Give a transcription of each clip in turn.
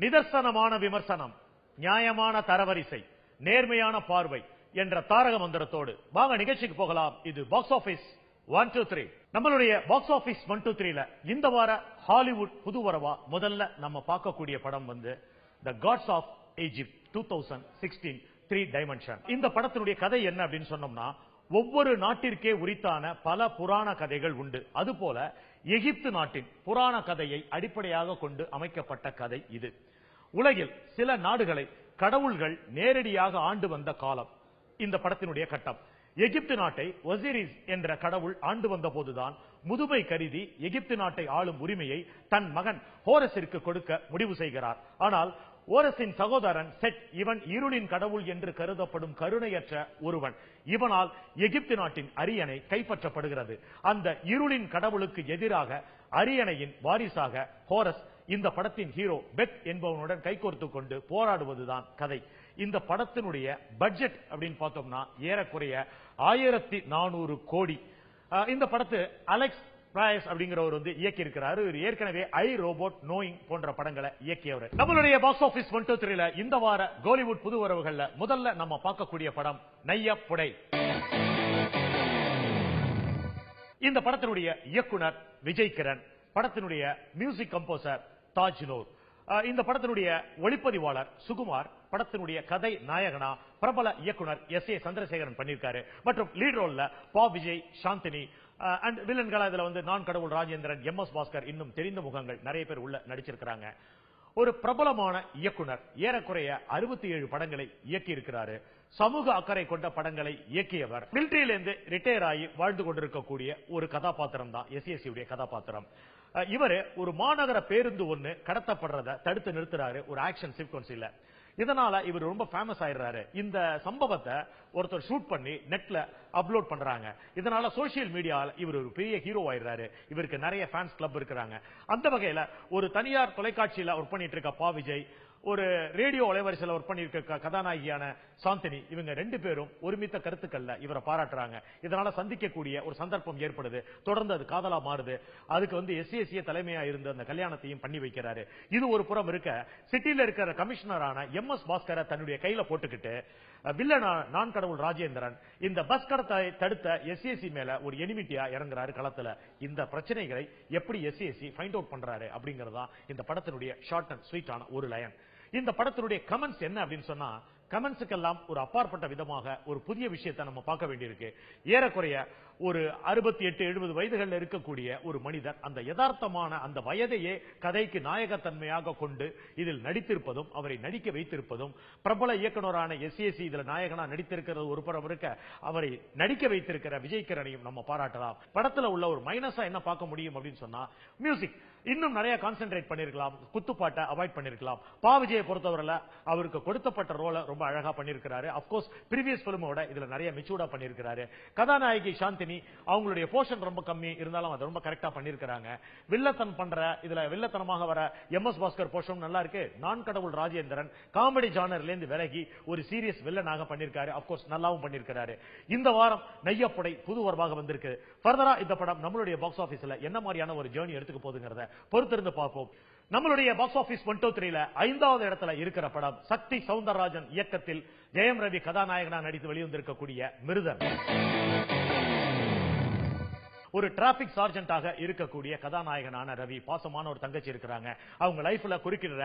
நிதர்சனமான விமர்சனம், நியாயமான தரவரிசை, நேர்மையான பார்வை என்ற தாரக மந்திரத்தோடு வாங்க நிகழ்ச்சிக்கு போகலாம். இது பாக்ஸ் ஆபீஸ் 1 2 3. நம்மளுடைய பாக்ஸ் ஆபீஸ் 1 2 3ல இந்த வார ஹாலிவுட் புதுவரவா முதல்ல நம்ம பார்க்கக்கூடிய படம் வந்து தி காட்ஸ் ஆஃப் ஈஜிப்ட் 2016 3 டைமென்ஷன். இந்த படத்தினுடைய கதை என்ன அப்படின்னு சொன்னோம்னா, ஒவ்வொரு நாட்டிற்கே உரித்தான பல புராண கதைகள் உண்டு. அதுபோல எகிப்து நாட்டின் புராண கதையை அடிப்படையாக கொண்டு அமைக்கப்பட்ட கதை இது. உலகில் சில நாடுகளை கடவுள்கள் நேரடியாக ஆண்டு வந்த காலம் இந்த படத்தினுடைய கட்டம். எகிப்து நாட்டை ஒசிரிஸ் என்ற கடவுள் ஆண்டு வந்த போதுதான் முதுமை கருதி எகிப்து நாட்டை ஆளும் உரிமையை தன் மகன் ஹோரஸிற்கு கொடுக்க முடிவு செய்கிறார். ஆனால் ஓரஸின் சகோதரன் செட் இவன் இருளின் கடவுள் என்று கருதப்படும் கருணையற்ற ஒருவன். இவனால் எகிப்து நாட்டின் அரியணை கைப்பற்றப்படுகிறது. அந்த இருளின் கடவுளுக்கு எதிராக அரியணையின் வாரிசாக ஹோரஸ் இந்த படத்தின் ஹீரோ பெத் என்பவனுடன் கைகோர்த்துக் கொண்டு போராடுவதுதான் கதை. இந்த படத்தினுடைய பட்ஜெட் அப்படின்னு பார்த்தோம்னா ஏறக்குறைய 1400 கோடி. இந்த படத்தை அலெக்ஸ் பிரைஸ் அப்படிங்கிறவர் வந்து இயக்கி இருக்கிறார். இவர் ஏற்கனவே ஐ ரோபோட், நோயிங் போன்ற படங்களை இயக்கியவர். நம்மளுடைய பாக்ஸ் ஆபீஸ் 1 2 3ல இந்த வார கோலிவுட் புது வரவுகள்ல முதல்ல நம்ம பார்க்கக்கூடிய படம் நையப்புடை. இந்த படத்தினுடைய இயக்குனர் விஜய் கிரண், படத்தினுடைய மியூசிக் கம்போசர் தாஜ்னூர், இந்த படத்தினுடைய ஒளிப்பதிவாளர் சுகுமார், படத்தினுடைய கதை நாயகனா பிரபல இயக்குனர் S.A. சந்திரசேகரன் பண்ணிருக்காரு. மற்றும் லீட் ரோல்ல பா விஜய், சாந்தினி அண்ட் வில்லன்களா இதுல வந்து நான் கடவுள் ராஜேந்திரன், MS பாஸ்கர், இன்னும் தெரிந்த முகங்கள் நிறைய பேர் உள்ள நடிச்சிருக்கிறாங்க. ஒரு பிரபலமான இயக்குனர், ஏறக்குறைய 67 படங்களை இயக்கி இருக்கிறாரு. சமூக அக்கறை கொண்ட படங்களை இயக்கியவர். மிலிட்டரியிலிருந்து ரிட்டையர் ஆகி வாழ்ந்து கொண்டிருக்கக்கூடிய ஒரு கதாபாத்திரம் தான் SAC உடைய கதாபாத்திரம். இவரு ஒரு மாநகர பேருந்து ஒண்ணு கடத்தப்படுறத தடுத்து நிறுத்துறாரு ஒரு ஆக்ஷன் சீக்வன்ஸ்ல. இதனால இவர் ரொம்ப ஃபேமஸ் ஆயிடுறாரு. இந்த சம்பவத்தை ஒருத்தர் ஷூட் பண்ணி நெட்ல அப்லோட் பண்றாங்க. இதனால சோசியல் மீடியால இவர் ஒரு பெரிய ஹீரோ ஆயிடுறாரு. இவருக்கு நிறைய ஃபேன்ஸ் கிளப் இருக்கிறாங்க. அந்த வகையில ஒரு தனியார் தொலைக்காட்சியில ஒர்க் பண்ணிட்டு இருக்க பா விஜய், ஒரு ரேடியோ அலைவரிசையில் ஒர்க் பண்ணிருக்க கதாநாயகியான சாந்தினி, இவங்க 2 பேரும் ஒருமித்த கருத்துக்கள்ல இவரை பாராட்டுறாங்க. இதனால சந்திக்கக்கூடிய ஒரு சந்தர்ப்பம் ஏற்படுது. தொடர்ந்து அது காதலா மாறுது. அதுக்கு வந்து SAC தலைமையா இருந்து அந்த கல்யாணத்தையும் பண்ணி வைக்கிறாரு. இது ஒரு புறம் இருக்க, சிட்டியில இருக்கிற கமிஷனரான MS பாஸ்கரை தன்னுடைய கையில போட்டுக்கிட்டு வில்லனா நான் கடவுள் ராஜேந்திரன் இந்த பஸ் கடத்தை தடுத்த SAC மேல ஒரு எனிமிட்டியா இறங்குறாரு களத்துல. இந்த பிரச்சனைகளை எப்படி SAC ஃபைண்ட் அவுட் பண்றாரு அப்படிங்கறதா இந்த படத்தினுடைய ஷார்ட் அண்ட் ஸ்வீட்டான ஒரு லைன். இந்த படத்தினுடைய கமெண்ட்ஸ் என்ன அப்படின்னு சொன்னா, கமெண்ட்ஸுக்கெல்லாம் ஒரு அப்பாற்பட்ட விதமாக ஒரு புதிய விஷயத்தை நம்ம பார்க்க வேண்டியிருக்கு. ஏறக்குறைய ஒரு 68-70 வயதுகளில் இருக்கக்கூடிய ஒரு மனிதர் அந்த யதார்த்தமான அந்த வயதையே கதைக்கு நாயகத்தன்மையாக கொண்டு இதில் நடித்திருப்பதும் அவரை நடிக்க வைத்திருப்பதும், பிரபல இயக்குனரான SAC இதுல நாயகனா நடித்திருக்கிறது ஒரு புறம் இருக்க, அவரை நடிக்க வைத்திருக்கிற விஜய் கிரணையும் நம்ம பாராட்டலாம். படத்துல உள்ள ஒரு மைனஸா என்ன பார்க்க முடியும் அப்படின்னு சொன்னா, மியூசிக் இன்னும் நிறைய கான்சென்ட்ரேட் பண்ணிருக்கலாம், குத்துப்பாட்டை அவாய்ட் பண்ணிருக்கலாம். பா விஜயை பொறுத்தவரையில அவருக்கு கொடுத்தப்பட்ட ரோலை ரொம்ப அழகா பண்ணிருக்கிறாரு. அப்கோர்ஸ் பிரீவியஸ் பிலிமோட இதுல நிறைய மெச்சூர்டா பண்ணிருக்கிறாரு. கதாநாயகி சாந்தினி அவங்களுடைய போர்ஷன் ரொம்ப கம்மி இருந்தாலும் அதை ரொம்ப கரெக்டா பண்ணிருக்காங்க. வில்லத்தன் பண்ற இதுல வில்லத்தனமாக வர MS பாஸ்கர் போர்ஷன் நல்லா இருக்கு. நான் கடவுள் ராஜேந்திரன் காமெடி ஜானர்ல இருந்து விலகி ஒரு சீரியஸ் வில்லனாக பண்ணிருக்காரு. அப்கோர்ஸ் நல்லாவும் பண்ணிருக்காரு. இந்த வாரம் நையப்புடை புது வரவாக வந்திருக்கு. ஃபர்தரா இந்த படம் நம்மளுடைய பாக்ஸ் ஆபீஸ்ல என்ன மாதிரியான ஒரு ஜேர்னி எடுத்துக்க போகுதுங்கிறத பொறுத்திருந்து பார்ப்போம். நம்மளுடைய பாக்ஸ் ஆபீஸ் 1 2 3ல 5வது இடத்துல இருக்கிற படம் சக்தி சௌந்தரராஜன் இயக்கத்தில் ஜெயம் ரவி கதாநாயகனா நடித்து வெளிவந்திருக்கக்கூடிய மிருதன். ஒரு டிராபிக் சார்ஜென்டாக இருக்கக்கூடிய கதாநாயகனான ரவி, பாசமான ஒரு தங்கச்சி இருக்கிறாங்க. அவங்க லைஃப்ல குறுக்கிடுற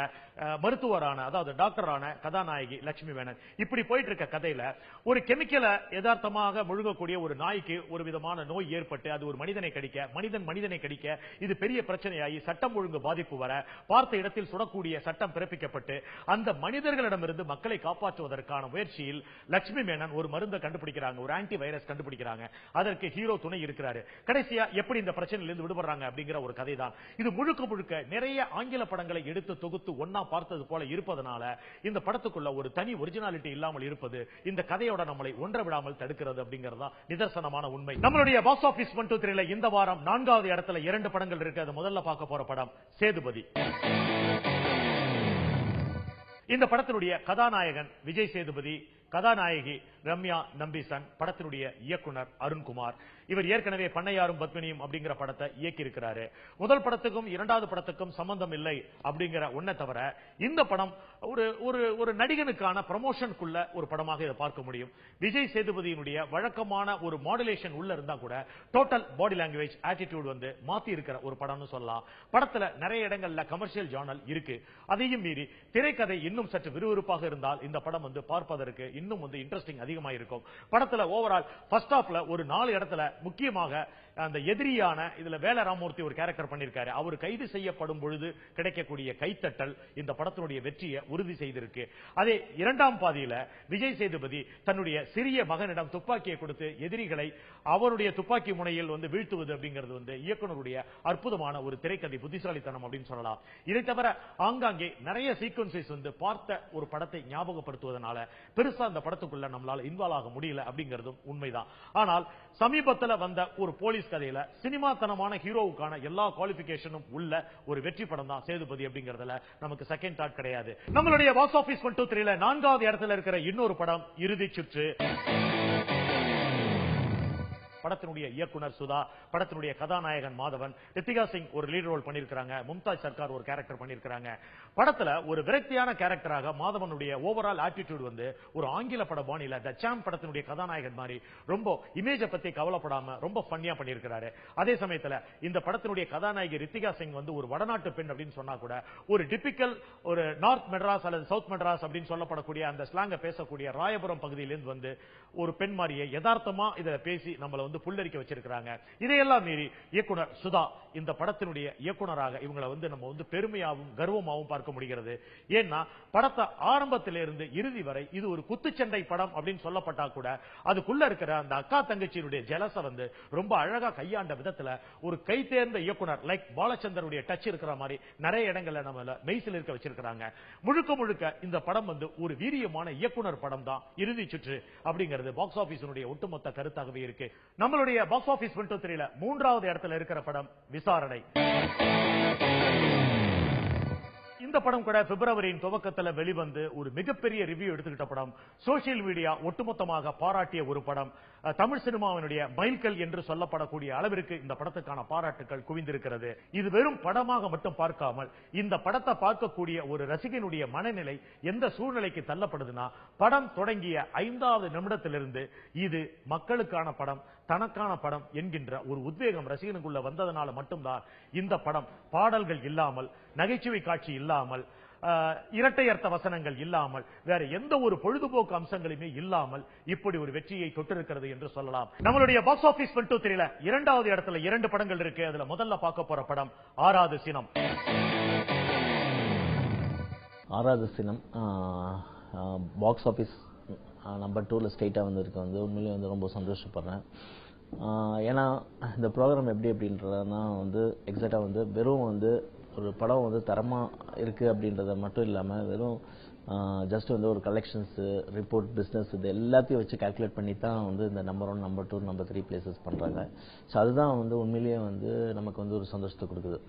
மருத்துவரான, அதாவது டாக்டரான கதாநாயகி லட்சுமி மேனன். இப்படி போயிட்டு இருக்க கதையில ஒரு கெமிக்கலை யதார்த்தமாக முழுகக்கூடிய ஒரு நாய்க்கு ஒரு விதமான நோய் ஏற்பட்டு அது ஒரு மனிதனை கடிக்க, மனிதனை கடிக்க இது பெரிய பிரச்சனையாகி சட்டம் ஒழுங்கு பாதிப்பு வர, பார்த்த இடத்தில் சுடக்கூடிய சட்டம் பிறப்பிக்கப்பட்டு அந்த மனிதர்களிடமிருந்து மக்களை காப்பாற்றுவதற்கான முயற்சியில் லட்சுமி மேனன் ஒரு மருந்தை கண்டுபிடிக்கிறாங்க, ஒரு ஆன்டி வைரஸ் கண்டுபிடிக்கிறாங்க. அதற்கு ஹீரோ துணை இருக்கிறாரு. கடைசியா எப்படி இந்த பிரச்சனையிலிருந்து விடுபடுறாங்க அப்படிங்கிற ஒரு கதை தான் இது. முழுக்க முழுக்க நிறைய ஆங்கில படங்களை எடுத்து தொகுத்து ஒன்னா பார்த்தது போல இருப்பதனால இந்த படத்துக்குள்ள ஒரு தனி ஒரிஜினாலிட்டி இல்லாமல் இருப்பது இந்த கதையோட நம்மளை ஒன்ற விடாமல் தடுக்கிறது அப்படிங்கறதா நிதர்சனமான உண்மை. நம்மளுடைய பாக்ஸ் ஆபீஸ் 1 2 3ல இந்த வாரம் 4வது இடத்துல 2 படங்கள் இருக்கு. அது முதல்ல பார்க்க போற படம் சேதுபதி. இந்த படத்தினுடைய கதாநாயகன் விஜய் சேதுபதி, கதாநாயகி ரம்யா நம்பிசன், படத்தினுடைய இயக்குனர் அருண்குமார். இவர் ஏற்கனவே பண்ணையாரும் பத்மினியும் அப்படிங்கிற படத்தை இயக்கி இருக்கிறாரு. முதல் படத்துக்கும் இரண்டாவது படத்துக்கும் சம்பந்தம் இல்லை அப்படிங்கிற ஒன்றை தவிர இந்த படம் ஒரு நடிகனுக்கான ப்ரமோஷனுக்குள்ள ஒரு படமாக இதை பார்க்க முடியும். விஜய் சேதுபதியினுடைய வழக்கமான ஒரு மாடுலேஷன் உள்ள இருந்தா கூட டோட்டல் பாடி லாங்குவேஜ் ஆட்டிடியூட் வந்து மாத்தி இருக்கிற ஒரு படம்னு சொல்லலாம். படத்துல நிறைய இடங்கள்ல கமர்ஷியல் ஜானல் இருக்கு. அதையும் மீறி திரைக்கதை இன்னும் சற்று விறுவிறுப்பாக இருந்தால் இந்த படம் வந்து பார்ப்பதற்கு இன்னும் வந்து இன்ட்ரெஸ்டிங் அதிகமா இருக்கும். படத்துல ஓவரால் ஃபர்ஸ்ட் ஹாஃப்ல ஒரு 4 இடத்துல முக்கியமாக அந்த எதிரியான இதுல வேல ராமமூர்த்தி ஒரு கேரக்டர் பண்ணிருக்காரு. அவர் கைது செய்யப்படும் பொழுது கிடைக்கக்கூடிய கைத்தட்டல் இந்த படத்தினுடைய வெற்றியை உறுதி செய்திருக்கு. அதே இரண்டாம் பாதியில விஜய் சேதுபதி தன்னுடைய சிறிய மகனிடம் துப்பாக்கியை கொடுத்து எதிரிகளை அவருடைய துப்பாக்கி முனையில் வந்து வீழ்த்துவது அப்படிங்கிறது வந்து இயக்குனருடைய அற்புதமான ஒரு திரைக்கதை புத்திசாலித்தனம் அப்படின்னு சொல்லலாம். இதை தவிர ஆங்காங்கே நிறைய சீக்வன்சஸ் வந்து பார்த்த ஒரு படத்தை ஞாபகப்படுத்துவதனால பெருசா அந்த படத்துக்குள்ள நம்மளால இன்வால்வ் ஆக முடியல அப்படிங்கிறதும் உண்மைதான். ஆனால் சமீபத்தில் வந்த ஒரு போலீஸ் கதையில சினிமாத்தனமான ஹீரோவுக்கான எல்லா குவாலிபிகேஷனும் உள்ள ஒரு வெற்றி படம் தான் சேதுபதி அப்படிங்கிறதுல நமக்கு செகண்ட் தாட் கிடையாது. நம்மளுடைய பாக்ஸ் ஆபீஸ் 123 4வது இடத்துல இருக்கிற இன்னொரு படம் இறுதி சுற்று. படத்தினுடைய இயக்குனர் சுதா, படத்தினுடைய கதாநாயகன் மாதவன், ரித்திகா சிங் ஒரு லீட் ரோல் பண்ணிருக்காங்க, மும்தாஜ் சர்க்கார் ஒரு கேரக்டர் பண்ணிருக்காங்க. படத்துல ஒரு விரக்தியான கேரக்டராக மாதவனுடைய ஓவரால் ஆட்டிடியூட் வந்து ஒரு ஆங்கில பட பாணியில தி சாம் படத்தினுடைய கதாநாயகன் மாதிரி ரொம்ப இமேஜ பத்தி கவலைப்படாம ரொம்ப ஃபன்னியா பண்ணிருக்காரு. அதே சமயத்துல இந்த படத்தினுடைய கதாநாயகி ரித்திகா சிங் வந்து ஒரு வடநாட்டு பெண் அப்படின்னு சொன்னா கூட ஒரு டிபிக்கல் ஒரு நார்த் மெட்ராஸ் அல்லது சவுத் மெட்ராஸ் அப்படின்னு சொல்லப்படக்கூடிய அந்த ஸ்லாங்க பேசக்கூடிய ராயபுரம் பகுதியிலிருந்து வந்து ஒரு பெண் மாதிரியே யதார்த்தமா இதை பேசி நம்மள வந்து புல்லரிக்க வச்சிருக்காங்க. இதையெல்லாம் மீறி இயக்குனர் சுதா இந்த படத்தினுடைய இயக்குனராக இவங்களை வந்து நம்ம வந்து பெருமையாகவும் கர்வமாகவும் பார்க்க முடிகிறது. ஏன்னா படத்தை ஆரம்பத்திலிருந்து இறுதி வரை இது ஒரு குத்துச்சண்டை படம் அப்படின்னு சொல்லப்பட்டா கூட அதுக்குள்ள இருக்கிற அந்த அக்கா தங்கச்சியினுடைய ஜலச வந்து ரொம்ப அழகா கையாண்ட விதத்துல ஒரு கை தேர்ந்த இயக்குனர் லைக் பாலச்சந்தருடைய டச் இருக்கிற மாதிரி நிறைய இடங்கள்ல நம்ம மெய்சில் இருக்க வச்சிருக்காங்க. முழுக்க முழுக்க இந்த படம் வந்து ஒரு வீரியமான இயக்குனர் படம் தான் இறுதி சுற்று அப்படிங்கிறது பாக்ஸ் ஆபீஸினுடைய ஒட்டுமொத்த கருத்தாகவே இருக்கு. நம்மளுடைய பாக்ஸ் ஆபீஸ் 123 3வது இடத்துல இருக்கிற படம் விசாரணை. இந்த படம் கூட பிப்ரவரியின் துவக்கத்தில் வெளிவந்து ஒரு மிகப்பெரிய ரிவ்யூ எடுத்துக்கிட்ட படம். சோசியல் மீடியா ஒட்டுமொத்தமாக பாராட்டிய ஒரு படம். தமிழ் சினிமாவினுடைய மைல்கல் என்று சொல்லப்படக்கூடிய அளவிற்கு இந்த படத்துக்கான பாராட்டுகள் குவிந்திருக்கிறது. இது வெறும் படமாக மட்டும் பார்க்காமல் இந்த படத்தை பார்க்கக்கூடிய ஒரு ரசிகனுடைய மனநிலை எந்த சூழ்நிலைக்கு தள்ளப்படுதுன்னா படம் தொடங்கிய 5வது நிமிடத்திலிருந்து இது மக்களுக்கான படம், தனக்கான படம் என்கின்ற ஒரு உத்வேகம் ரசிகனுக்குள்ள வந்ததனால மட்டும்தான் இந்த படம் பாடல்கள் இல்லாமல், நகைச்சுவை காட்சி இல்லாமல், இரட்டை அர்த்த வசனங்கள் இல்லாமல், வேற எந்த ஒரு பொழுதுபோக்கு அம்சங்களுமே இல்லாமல் இப்படி ஒரு வெற்றியை தொட்டிருக்கிறது என்று சொல்லலாம். நம்மளுடைய பாக்ஸ் ஆபீஸ் 123 2வது இடத்துல 2 படங்கள் இருக்கு. அதுல முதல்ல பார்க்க போற படம் ஆறாவது சினம். ஆறாவது சினம் பாக்ஸ் ஆபீஸ் நம்பர் 2ல ஸ்ட்ரைட்டா வந்திருக்கு. வந்து உண்மையிலேயே வந்து ரொம்ப சந்தோஷப்படுறேன். ஏன்னா இந்த ப்ரோக்ராம் எப்படி அப்படின்றதுனா வந்து எக்ஸாக்டா வந்து வெறும் வந்து ஒரு படம் வந்து தரமா இருக்கு அப்படின்றத மட்டும் இல்லாம வெறும் ஜஸ்ட் வந்து ஒரு கலெக்ஷன்ஸ் ரிப்போர்ட் பிசினஸ் இது எல்லாத்தையும் வச்சு கால்குலேட் பண்ணி தான் வந்து இந்த நம்பர் 1 நம்பர் 2 நம்பர் 3 பிளேசஸ் பண்றாங்க. ஸோ அதுதான் வந்து உண்மையிலேயே வந்து நமக்கு வந்து ஒரு சந்தோஷத்தை கொடுக்குது.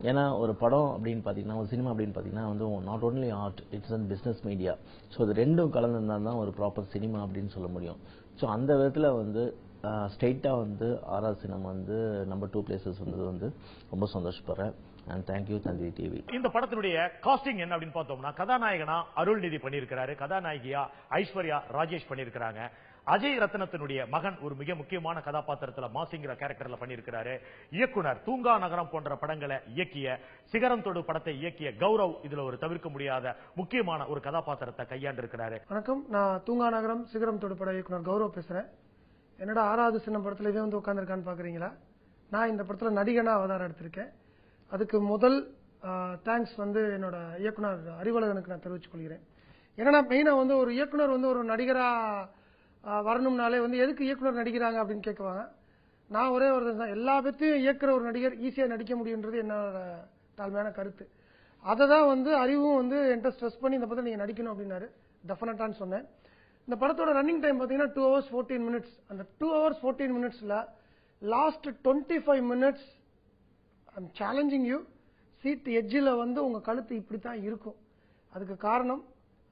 ஏன்னா ஒரு படம் அப்படின்னு பார்த்தீங்கன்னா ஒரு சினிமா அப்படின்னு பார்த்தீங்கன்னா வந்து not only art, it's and business media. So அது ரெண்டும் கலந்துருந்தால் தான் ஒரு ப்ராப்பர் சினிமா அப்படின்னு சொல்ல முடியும். ஸோ அந்த விதத்தில் வந்து ஸ்ட்ரெயிட்டா வந்து ஆறாவது சினிமா வந்து நம்பர் 2 பிளேசஸ் வந்து ரொம்ப சந்தோஷப்படுறேன். and thank you Thanthi TV. இந்த படத்தினுடைய காஸ்டிங் என்ன அப்படின்னு பார்த்தோம்னா கதாநாயகனா அருள்நிதி பண்ணியிருக்கிறாரு, கதாநாயகியா ஐஸ்வர்யா ராஜேஷ் பண்ணியிருக்கிறாங்க. அஜய் ரத்னத்தினுடைய மகன் ஒரு மிக முக்கியமான கதாபாத்திரத்துல மாசிங்கிற கேரக்டர்ல பண்ணியிருக்கிறாரு. இயக்குனர் தூங்கா நகரம் போன்ற படங்களை இயக்கிய சிகரம் தொடு படத்தை இயக்கிய கௌரவ் இதுல ஒரு தவிர்க்க முடியாத முக்கியமான ஒரு கதாபாத்திரத்தை கையாண்டு இருக்கிறாரு. வணக்கம், நான் தூங்கா நகரம் சிகரம் தொடு பட இயக்குனர் கௌரவ் பேசுறேன். என்னடா ஆறாவது சின்ன படத்துல இதே வந்து உட்காந்துருக்கான்னு பாக்குறீங்களா? நான் இந்த படத்துல நடிகனா அவதாரம் எடுத்திருக்கேன். அதுக்கு முதல் தேங்க்ஸ் வந்து என்னோட இயக்குனர் அறிவழகனுக்கு நான் தெரிவித்துக் கொள்கிறேன். ஏன்னா மெயினா வந்து ஒரு இயக்குனர் வந்து ஒரு நடிகரா வரணும்னாலே வந்து எதுக்கு இயக்குனர் நடிக்கிறாங்க அப்படின்னு கேட்குவாங்க. நான் ஒரே ஒரு எல்லா பத்தியும் இயக்குற ஒரு நடிகர் ஈஸியா நடிக்க முடியுன்றது என்னோட தாழ்மையான கருத்து. அதை தான் வந்து அறிவும் வந்து என்கிட்ட ஸ்ட்ரெஸ் பண்ணி இந்த படத்தை நீங்க நடிக்கணும் அப்படின்னாரு. டெஃபினட்டான்னு சொன்னேன். இந்த படத்தோட ரன்னிங் டைம் பாத்தீங்கன்னா 2 hours 14 minutes. அந்த 2 hours 14 minutesல last 25 minutes I'm challenging you, seat எட்ஜில் வந்து உங்க கழுத்து இப்படித்தான் இருக்கும். அதுக்கு காரணம்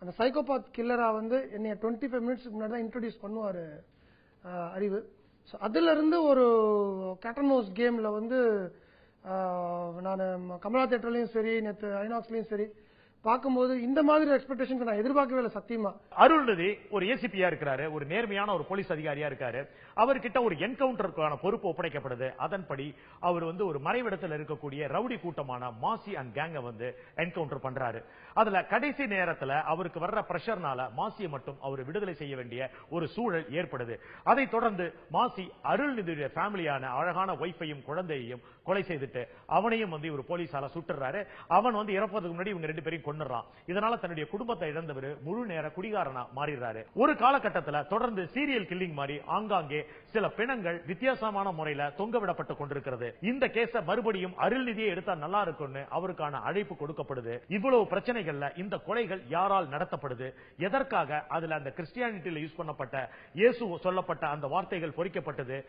அந்த சைக்கோபாத் கில்லரா வந்து என்னைய 25 மினிட்ஸ்க்கு முன்னாடி தான் இன்ட்ரோடியூஸ் பண்ணுவாரு அறிவு. ஸோ அதுல இருந்து ஒரு கேட் அண்ட் மவுஸ் கேம்ல வந்து நான் கமலா தியேட்டர்லயும் சரி, நேற்று ஐநாக்ஸ்லயும் சரி பார்க்கும்போது இந்த மாதிரி எக்ஸ்பெக்டேஷன் நான் எதிர்பார்க்கவே இல்லை சத்தியமா. அருள்நிதி ஒரு ஏசிபியா இருக்கிறாரு, ஒரு நேர்மையான ஒரு போலீஸ் அதிகாரியா இருக்காரு. அவர்கிட்ட ஒரு என்கவுண்டருக்கான பொறுப்பு ஒப்படைக்கப்படுது. அதன்படி அவர் வந்து ஒரு மறைவிடத்தில் இருக்கக்கூடிய ரவுடி கூட்டமான மாசி அண்ட் கேங்க வந்து என்கவுண்டர் பண்றாரு. அதுல கடைசி நேரத்துல அவருக்கு வர்ற பிரஷர்னால மாசியை மட்டும் அவர் விடுதலை செய்ய வேண்டிய ஒரு சூழல் ஏற்படுது. அதை தொடர்ந்து மாசி அருள்நிதியுடைய ஃபேமிலியான அழகான ஒய்ஃபையும் குழந்தையையும் கொலை செய்துட்டு அவனையும் வந்து இவர் போலீஸால சுட்டுறாரு. அவன் வந்து இறப்பதுக்கு முன்னாடி இவங்க 2 பேரையும் கொன்னுறான். இதனால தன்னுடைய குடும்பத்தை இழந்தவர் முழு நேர குடிகாரனா மாறிடுறாரு. ஒரு காலகட்டத்தில் தொடர்ந்து சீரியல் கில்லிங் மாதிரி ஆங்காங்கே சில பிணங்கள் வித்தியாசமான முறையில தொங்கவிடப்பட்டு கொண்டிருக்கிறது. இந்த கேஸ மறுபடியும் அருள்நிதியை எடுத்தா நல்லா இருக்கும்னு அவருக்கான அழைப்பு கொடுக்கப்படுது. இவ்வளவு பிரச்சனைகள்ல இந்த கொலைகள் யாரால் நடத்தப்படுது, எதற்காக அதுல அந்த கிறிஸ்டியானிட்டியில யூஸ் பண்ணப்பட்ட இயேசு சொல்லப்பட்ட அந்த வார்த்தைகள் பொறிக்கப்பட்டது,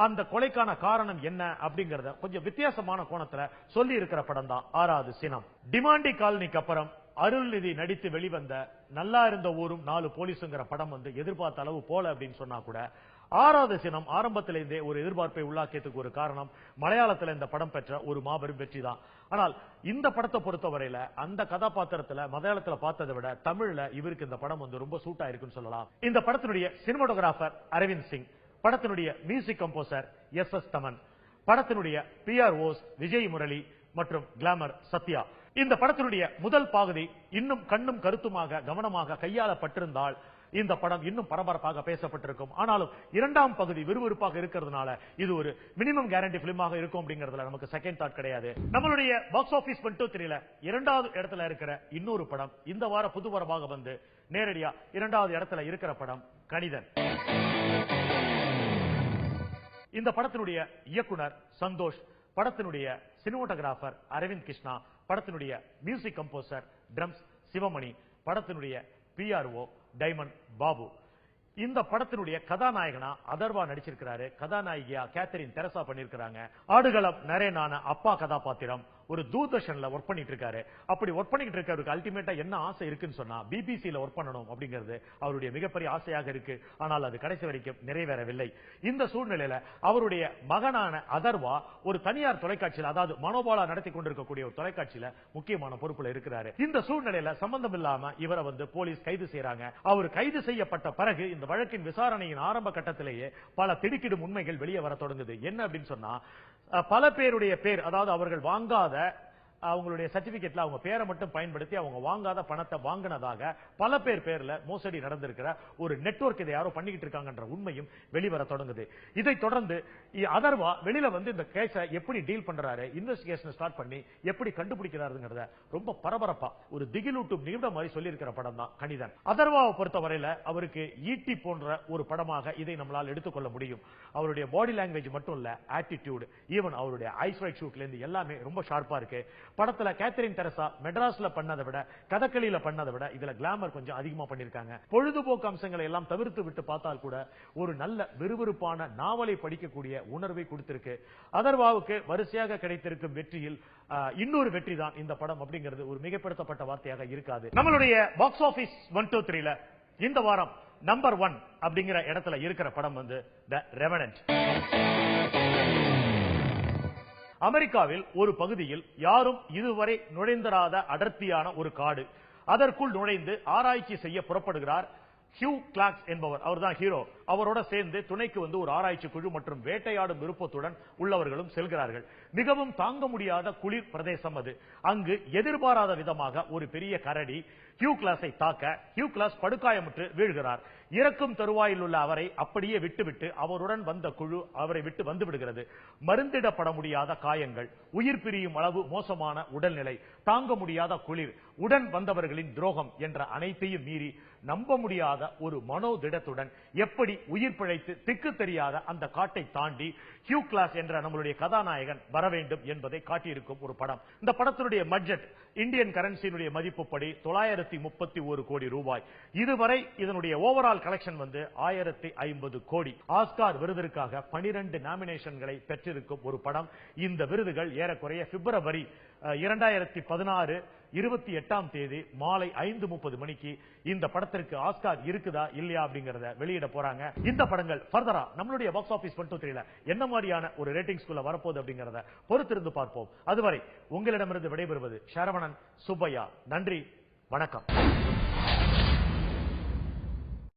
அந்த கொலைக்கான காரணம் என்ன அப்படிங்கறத கொஞ்சம் வித்தியாசமான கோணத்துல சொல்லி இருக்கிற படம் தான் 6வது சினம். டிமாண்டி காலனிக்கு அப்புறம் அருள்நிதி நடித்து வெளிவந்த நல்லா இருந்த ஊரும் 4 போலீஸுங்கிற படம் வந்து எதிர்பார்த்த அளவு போல அப்படின்னு சொன்னா கூட 6வது சினம் ஆரம்பத்திலிருந்தே ஒரு எதிர்பார்ப்பை உள்ளாக்கியதுக்கு ஒரு காரணம் மலையாளத்தில் இந்த படம் பெற்ற ஒரு மாபெரும் வெற்றி தான். ஆனால் இந்த படத்தை பொறுத்தவரையில அந்த கதாபாத்திரத்துல மலையாளத்தில் பார்த்ததை விட தமிழ்ல இவருக்கு இந்த படம் வந்து ரொம்ப சூட் ஆயிருக்குன்னு சொல்லலாம். இந்த படத்தினுடைய சினிமாட்டோகிராஃபர் அரவிந்த் சிங், படத்தினுடைய மியூசிக் கம்போசர் எஸ் தமன், படத்தினுடைய PROs விஜய் முரளி மற்றும் கிளாமர் சத்யா. இந்த படத்தினுடைய முதல் பகுதி இன்னும் கண்ணும் கருத்துமாக கவனமாக கையாளப்பட்டிருந்தால் இந்த படம் இன்னும் பரபரப்பாக பேசப்பட்டிருக்கும். ஆனாலும் 2ஆம் பகுதி விறுவிறுப்பாக இருக்கிறதுனால இது ஒரு மினிமம் கேரண்டி பிலிமாக இருக்கும் அப்படிங்கறதுல நமக்கு செகண்ட் தாட் கிடையாது. நம்மளுடைய பாக்ஸ் ஆபீஸ் 123ல 2வது இடத்துல இருக்கிற இன்னொரு படம் இந்த வார புதுவரமாக வந்து நேரடியா 2வது இடத்துல இருக்கிற படம் கணிதன். இந்த படத்தினுடைய இயக்குனர் சந்தோஷ், படத்தினுடைய சினிமாட்டோகிராஃபர் அரவிந்த் கிருஷ்ணா, படத்தினுடைய மியூசிக் கம்போசர் ட்ரம்ஸ் சிவமணி, படத்தினுடைய PRO டைமண்ட் பாபு. இந்த படத்தினுடைய கதாநாயகனா அதர்வா நடிச்சிருக்கிறாரு. கதாநாயகியா கேத்தரின் தெரசா பண்ணிருக்காங்க. ஆடுகளம் நரேனான அப்பா கதாபாத்திரம் ஒரு தூர்தர்ஷன்ல ஒர்க் பண்ணிட்டு இருக்காரு. அப்படி ஒர்க் பண்ணிட்டு இருக்கவருக்கு அல்டிமேட்டா என்ன ஆசை இருக்குன்னு சொன்னா பிபிசியில ஒர்க் பண்ணணும் அப்படிங்கிறது அவருடைய மிகப்பெரிய ஆசையாக இருக்கு. ஆனால் அது கடைசி வரைக்கும் நிறைவேறவில்லை. இந்த சூழ்நிலையில அவருடைய மகனான அதர்வா ஒரு தனியார் தொலைக்காட்சியில், அதாவது மனோபாலா நடத்தி கொண்டிருக்கக்கூடிய ஒரு தொலைக்காட்சியில முக்கியமான பொறுப்புல இருக்கிறாரு. இந்த சூழ்நிலையில சம்பந்தம் இல்லாம இவரை வந்து போலீஸ் கைது செய்யறாங்க. அவர் கைது செய்யப்பட்ட பிறகு இந்த வழக்கின் விசாரணையின் ஆரம்ப கட்டத்திலேயே பல திடுக்கிடும் உண்மைகள் வெளியே வர தொடங்குது. என்ன அப்படின்னு சொன்னா பல பேருடைய பேர், அதாவது அவர்கள் வாங்காத அவங்களுடைய சர்டிபிகேட்ல அவங்க பேரை மட்டும் பயன்படுத்தி அவங்க வாங்காத பணத்தை வாங்கினதாக பல பேர்ல மோசடி நடந்திருக்கிற ஒரு நெட்வொர்க் இதை யாரோ பண்ணிக்கிட்டு இருக்காங்கன்ற உண்மையும் வெளிவர தொடங்குது. இதை தொடர்ந்து அதர்வா வெளியில வந்து இந்த கேஸை எப்படி டீல் பண்றாரு, இன்வெஸ்டிகேஷன் ஸ்டார்ட் பண்ணி எப்படி கண்டுபிடிக்கிறாருங்கிறத ரொம்ப பரபரப்பா ஒரு திகிலூட்டும் நிமிடம் மாதிரி சொல்லி இருக்கிற படம் தான் கணிதன். அதர்வாவை பொறுத்தவரையில அவருக்கு ஈட்டி போன்ற ஒரு படமாக இதை நம்மளால் எடுத்துக்கொள்ள முடியும். அவருடைய பாடி லாங்குவேஜ் மட்டும் இல்ல, ஆட்டிடியூட், ஈவன் அவருடைய ஐஸ் ரைட் ஷூட்ல இருந்து எல்லாமே ரொம்ப ஷார்ப்பா இருக்கு. படத்துல கேத்தரின் தெரசா மெட்ராஸ்ல பண்ணதை விட, கதகளியில பண்ணதை விட இதுல கிளாமர் கொஞ்சம் அதிகமா பண்ணிருக்காங்க. பொழுதுபோக்கு அம்சங்களை எல்லாம் தவிர்த்து விட்டு பார்த்தால் கூட ஒரு நல்ல விறுவிறுப்பான நாவலை படிக்கக்கூடிய உணர்வை கொடுத்திருக்கு. அதர்வாவுக்கு வரிசையாக கிடைத்திருக்கும் வெற்றியில் இன்னொரு வெற்றி தான் இந்த படம் அப்படிங்கிறது ஒரு மிகப்படுத்தப்பட்ட வார்த்தையாக இருக்காது. நம்மளுடைய பாக்ஸ் ஆபீஸ் 123ல இந்த வாரம் நம்பர் 1 அப்படிங்கிற இடத்துல இருக்கிற படம் வந்து தி ரெவனன்ட். அமெரிக்காவில் ஒரு பகுதியில் யாரும் இதுவரை நுழைந்திராத அடர்த்தியான ஒரு காடு. அதற்குள் நுழைந்து ஆராய்ச்சி செய்ய புறப்படுகிறார் ஹியூ கிளாக்ஸ் என்பவர். அவர்தான் ஹீரோ. அவரோட சேர்ந்து துணைக்கு வந்து ஒரு ஆராய்ச்சி குழு மற்றும் வேட்டையாடும் விருப்பத்துடன் உள்ளவர்களும் செல்கிறார்கள். மிகவும் தாங்க முடியாத குளிர் பிரதேசம் அது. அங்கு எதிர்பாராத விதமாக ஒரு பெரிய கரடி ஹியூ கிளாஸை தாக்க ஹியூ கிளாஸ் படுகாயமுற்று வீழ்கிறார். இறக்கும் தருவாயில் உள்ள அவரை அப்படியே விட்டுவிட்டு அவருடன் வந்த குழு அவரை விட்டு வந்து விடுகிறது. மருந்திடப்பட முடியாத காயங்கள், உயிர் பிரியும் அளவு மோசமான உடல்நிலை, தாங்க முடியாத குளிர், உடன் வந்தவர்களின் துரோகம் என்ற அனைத்தையும் மீறி நம்ப முடியாத ஒரு மனோதிடத்துடன் எப்படி உயிர் பிழைத்து திக்கு தெரியாத அந்த காட்டை தாண்டி ஹியூ கிளாஸ் என்ற நம்மளுடைய கதாநாயகன் வர வேண்டும் என்பதை காட்டியிருக்கும் ஒரு படம். இந்த படத்தினுடைய பட்ஜெட் இந்தியன் கரன்சியினுடைய மதிப்புப்படி 931 கோடி ரூபாய். இதுவரை இதனுடைய ஓவரால் கலெக்ஷன் வந்து 1050 கோடி. ஆஸ்கார் விருதிற்காக 12 நாமினேஷன்களை பெற்றிருக்கும் ஒரு படம். இந்த விருதுகள் ஏறக்குறைய பிப்ரவரி 2016 28ஆம் தேதி மாலை 5:30 மணிக்கு இந்த படத்திற்கு ஆஸ்கார் இருக்குதா இல்லையா அப்படிங்கறத வெளியிட போறாங்க. இந்த படங்கள் ஃபர்தரா நம்மளுடைய பாக்ஸ் ஆபீஸ் 123ல என்ன மாதிரியான ஒரு ரேட்டிங்ஸ்குள்ள வரப்போகுது அப்படிங்கறத பொறுத்திருந்து பார்ப்போம். அதுவரை உங்களிடமிருந்து விடைபெறுவது சரவணன் சுப்பையா. நன்றி, வணக்கம்.